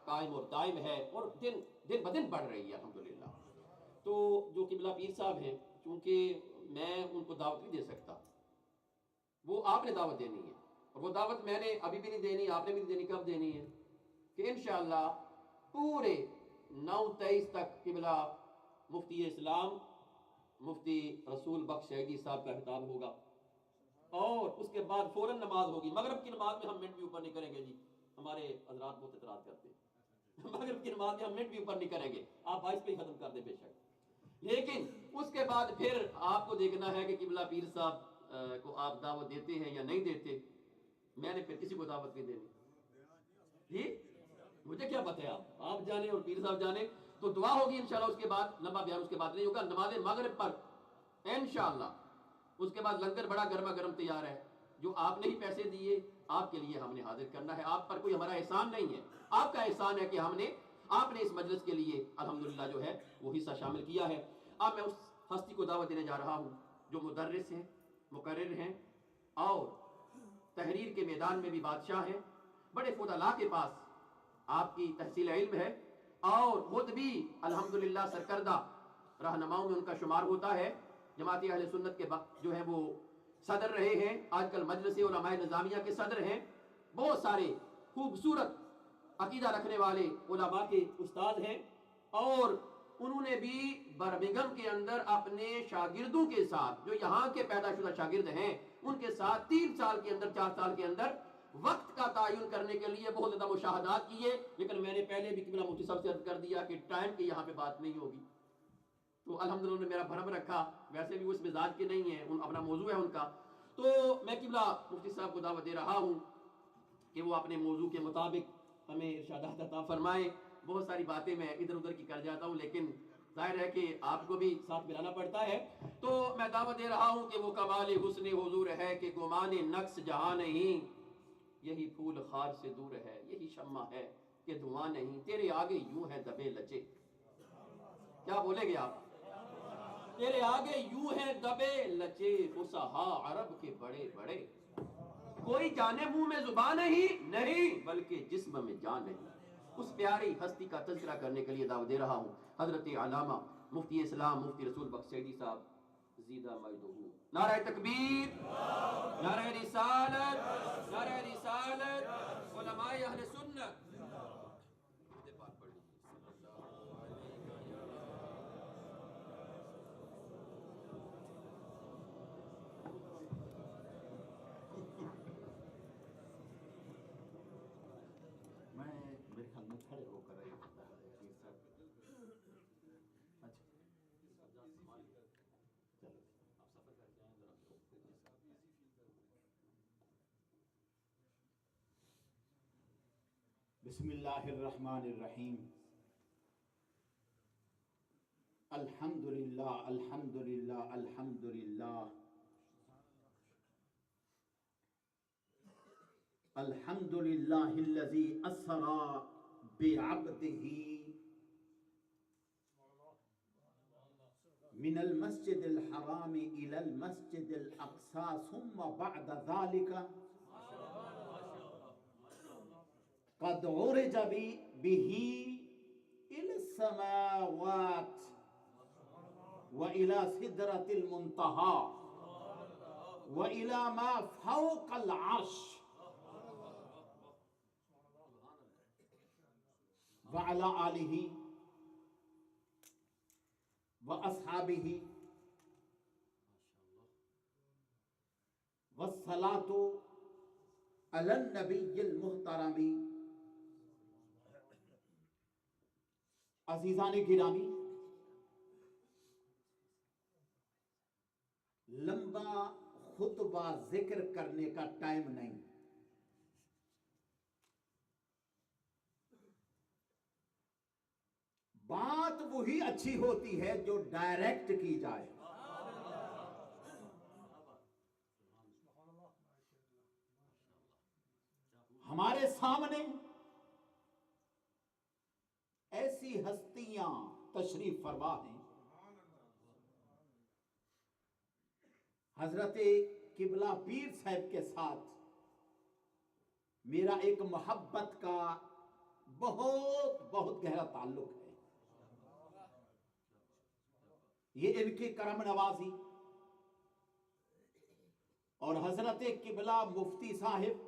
قائم اور دائم ہے اور دن بدن بڑھ رہی ہے الحمدللہ۔ تو جو قبلہ پیر صاحب ہیں، چونکہ میں ان کو دعوت نہیں دے سکتا، وہ آپ نے دعوت دینی ہے، اور وہ دعوت میں نے ابھی بھی نہیں دینی، آپ نے بھی نہیں دینی۔ کب دینی ہے؟ کہ انشاءاللہ پورے 9/23 تک قبلہ مفتی اسلام مفتی رسول بخش شہیدی صاحب کا خطاب ہوگا، اور اس کے بعد فوراً نماز ہوگی۔ مغرب کی نماز میں ہم منٹ بھی اوپر نہیں کریں گے جی، ہمارے حضرات بہت اعتراض کرتے ہیں، مغرب کی نماز میں ہم منٹ بھی اوپر نہیں کریں گے، آپ 22 پہ ہی ختم کر دیں بے شک۔ لیکن اس کے بعد پھر آپ کو دیکھنا ہے کہ قبلہ پیر صاحب کو آپ دعوت دیتے ہیں یا نہیں دیتے۔ میں نے پھر کسی کو دعوت نہیں دینی جی، مجھے کیا پتہ ہے، آپ جانے اور پیر صاحب جانے۔ تو دعا ہوگی انشاءاللہ، اس کے بعد لمبا بیان اس کے بعد نہیں ہوگا، نماز مغرب پر انشاءاللہ۔ اس کے بعد لنگر بڑا گرما گرم تیار ہے، جو آپ نے ہی پیسے دیے آپ کے لیے ہم نے حاضر کرنا ہے، آپ پر کوئی ہمارا احسان نہیں ہے، آپ کا احسان ہے کہ آپ نے اس مجلس کے لیے الحمدللہ جو ہے وہ حصہ شامل کیا ہے۔ اب میں اس ہستی کو دعوت دینے جا رہا ہوں جو مدرس ہیں، مقرر ہیں، اور تحریر کے میدان میں بھی بادشاہ ہیں، بڑے فضلاء کے پاس آپ کی تحصیل علم ہے، اور خود بھی الحمدللہ سرکردہ رہنماؤں میں ان کا شمار ہوتا ہے، جماعت اہل سنت کے جو ہیں وہ صدر رہے ہیں، آج کل مجلس علماء نظامیہ کے صدر ہیں، بہت سارے خوبصورت عقیدہ رکھنے والے علماء کے استاد ہیں، اور انہوں نے بھی برمنگھم کے اندر اپنے شاگردوں کے ساتھ، جو یہاں کے پیدا شدہ شاگرد ہیں، ان کے ساتھ 3 سال کے اندر 4 سال کے اندر وقت کا تعین کرنے کے لیے بہت زیادہ مشاہدات کیے۔ لیکن میں نے پہلے بھی قبلہ مفتی صاحب سے عرض کر دیا کہ ٹائم کی یہاں پہ بات نہیں ہوگی، تو الحمدللہ نے میرا بھرم رکھا، ویسے بھی وہ اس مزاج کے نہیں ہیں، اپنا موضوع ہے ان کا۔ تو میں قبلہ مفتی صاحب کو دعوت دے رہا ہوں کہ وہ اپنے موضوع کے مطابق ہمیں ارشادات عطا فرمائیں۔ بہت ساری باتیں میں ادھر ادھر کی کر جاتا ہوں، لیکن ظاہر ہے کہ آپ کو بھی ساتھ ملانا پڑتا ہے، تو میں دعوت دے رہا ہوں کہ وہ کمال حسن حضور ہے کہ گمان نقص جہاں نہیں، یہی پھول خار سے دور ہے، یہی شمع ہے کہ دھواں نہیں، تیرے آگے یوں ہے دبے لچے۔ کیا بولیں گے آپ؟ تیرے آگے یوں ہے دبے لچے، فصحا عرب کے بڑے بڑے، کوئی جانے منہ میں زبان نہیں بلکہ جسم میں جان نہیں۔ اس پیاری ہستی کا تذکرہ کرنے کے لیے دعوت دے رہا ہوں حضرت علامہ مفتی اسلام مفتی رسول بخش شہیدی صاحب زیدہ مجدہ۔ نعرہ تکبیر، نعرہ رسالت، نعرہ رسالت، علماء اہل سنت۔ پاک پڑھ لیجیے، صلی اللہ علیہ میں میرے خیال میں کھڑے ہو کر پیر صاحب، اچھا چلو آپ سفر کر کے آئیں ذرا۔ بسم اللہ الرحمن الرحیم، الحمدللہ الحمدللہ الحمدللہ الحمدللہ الذی اسری بعبدہ من المسجد الحرام الى المسجد الاقصى ثم بعد ذلك قد عرج به الى السماوات والى سدرة المنتهى والى ما فوق العرش وعلى آلہ واصحابہ والصلاة علی النبی المحترم۔ عزیزان گرامی، لمبا خطبہ ذکر کرنے کا ٹائم نہیں، بات وہی اچھی ہوتی ہے جو ڈائریکٹ کی جائے۔ ہمارے سامنے ایسی ہستیاں تشریف فرما ہیں، حضرت قبلہ پیر صاحب کے ساتھ میرا ایک محبت کا بہت بہت گہرا تعلق ہے. یہ ان کی کرم نوازی اور حضرت قبلہ مفتی صاحب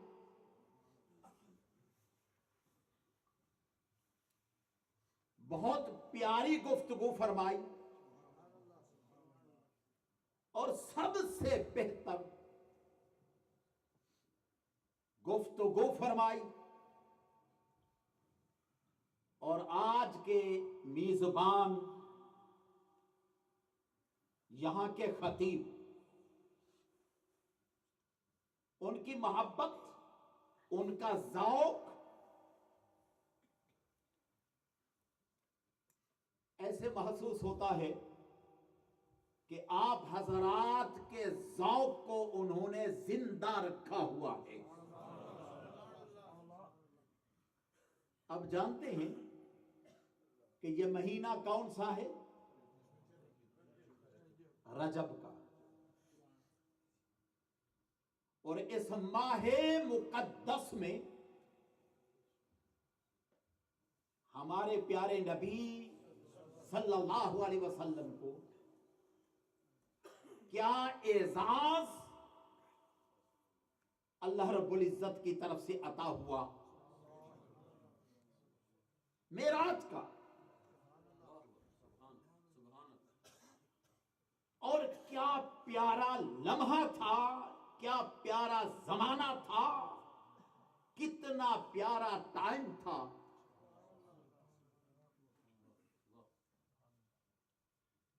بہت پیاری گفتگو فرمائی اور سب سے بہتر گفتگو فرمائی. اور آج کے میزبان یہاں کے خطیب، ان کی محبت، ان کا ذوق ایسے محسوس ہوتا ہے کہ آپ حضرات کے ذوق کو انہوں نے زندہ رکھا ہوا ہے. اب جانتے ہیں کہ یہ مہینہ کون سا ہے؟ رجب کا. اور اس ماہ مقدس میں ہمارے پیارے نبی صلی اللہ علیہ وسلم کو کیا اعزاز اللہ رب العزت کی طرف سے عطا ہوا معراج کا. اور کیا پیارا لمحہ تھا، کیا پیارا زمانہ تھا، کتنا پیارا ٹائم تھا.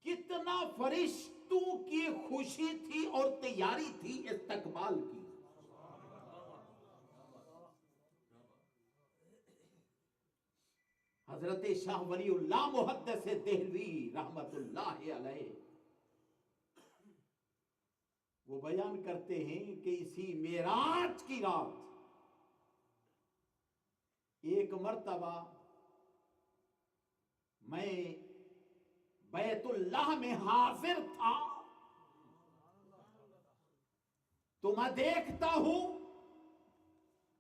کتنا فرشتوں کی خوشی تھی اور تیاری تھی استقبال کی. حضرت شاہ ولی اللہ محدث دہلوی رحمت اللہ علیہ وہ بیان کرتے ہیں کہ اسی معراج کی رات ایک مرتبہ میں بیت اللہ میں حاضر تھا تو میں دیکھتا ہوں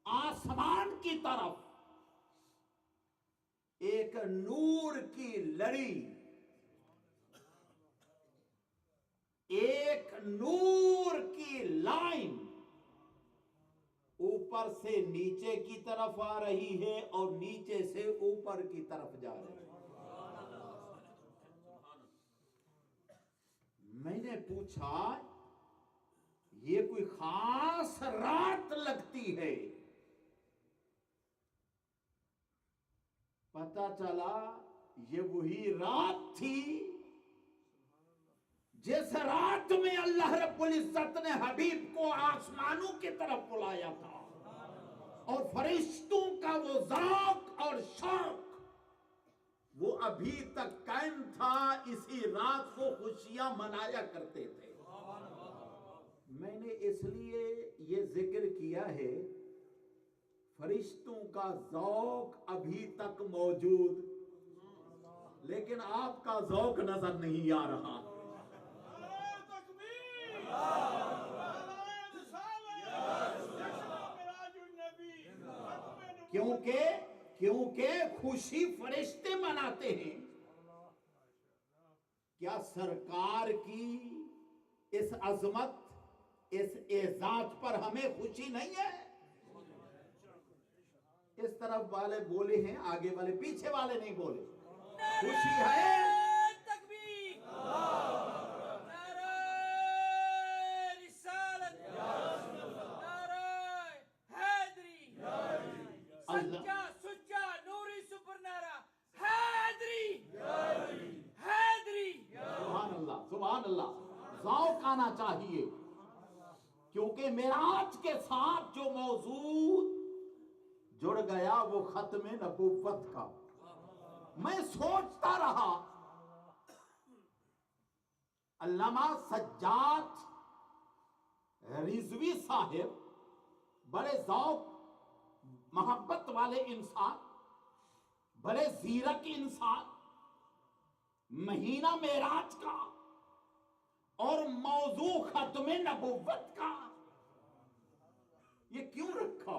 آسمان کی طرف ایک نور کی لڑی، ایک نور کی لائن اوپر سے نیچے کی طرف آ رہی ہے اور نیچے سے اوپر کی طرف جا رہی ہے. میں نے پوچھا یہ کوئی خاص رات لگتی ہے؟ پتا چلا یہ وہی رات تھی جس رات میں اللہ رب العزت نے حبیب کو آسمانوں کی طرف بلایا تھا اور فرشتوں کا وہ ذوق اور شوق وہ ابھی تک قائم تھا. اسی رات کو خوشیاں منایا کرتے تھے. میں نے اس لیے یہ ذکر کیا ہے فرشتوں کا ذوق ابھی تک موجود، لیکن آپ کا ذوق نظر نہیں آ رہا. کیونکہ خوشی فرشتے مناتے ہیں. کیا سرکار کی اس عظمت، اس اعزاز پر ہمیں خوشی نہیں ہے؟ اس طرف والے بولے ہیں، آگے والے، پیچھے والے نہیں بولے. خوشی ہے. سبحان اللہ. ذوق آنا چاہیے کیونکہ معراج کے ساتھ جو موضوع جڑ گیا وہ ختم نبوت کا. میں سوچتا رہا علامہ سجاد رضوی صاحب بڑے ذوق محبت والے انسان، بڑے زیرک انسان، مہینہ معراج کا اور موضوع ختم نبوت کا یہ کیوں رکھا؟